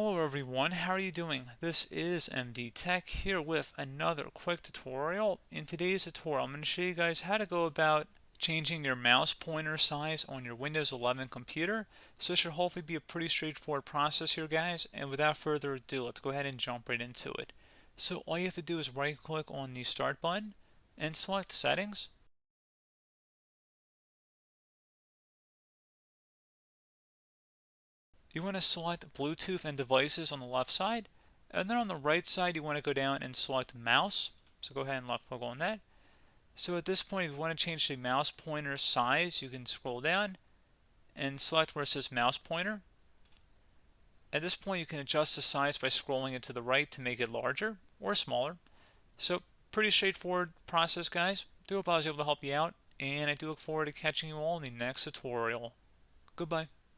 Hello everyone, how are you doing? This is MD Tech here with another quick tutorial. In today's tutorial, I'm going to show you guys how to go about changing your mouse pointer size on your Windows 11 computer. So this should hopefully be a pretty straightforward process here, guys. And without further ado, let's go ahead and jump right into it. So all you have to do is right click on the Start button and select Settings. You want to select Bluetooth and devices on the left side, and then on the right side you want to go down and select mouse. So go ahead and left click on that. So at this point, if you want to change the mouse pointer size, you can scroll down and select where it says mouse pointer. At this point, you can adjust the size by scrolling it to the right to make it larger or smaller. So pretty straightforward process, guys. Do hope I was able to help you out, and I do look forward to catching you all in the next tutorial. Goodbye.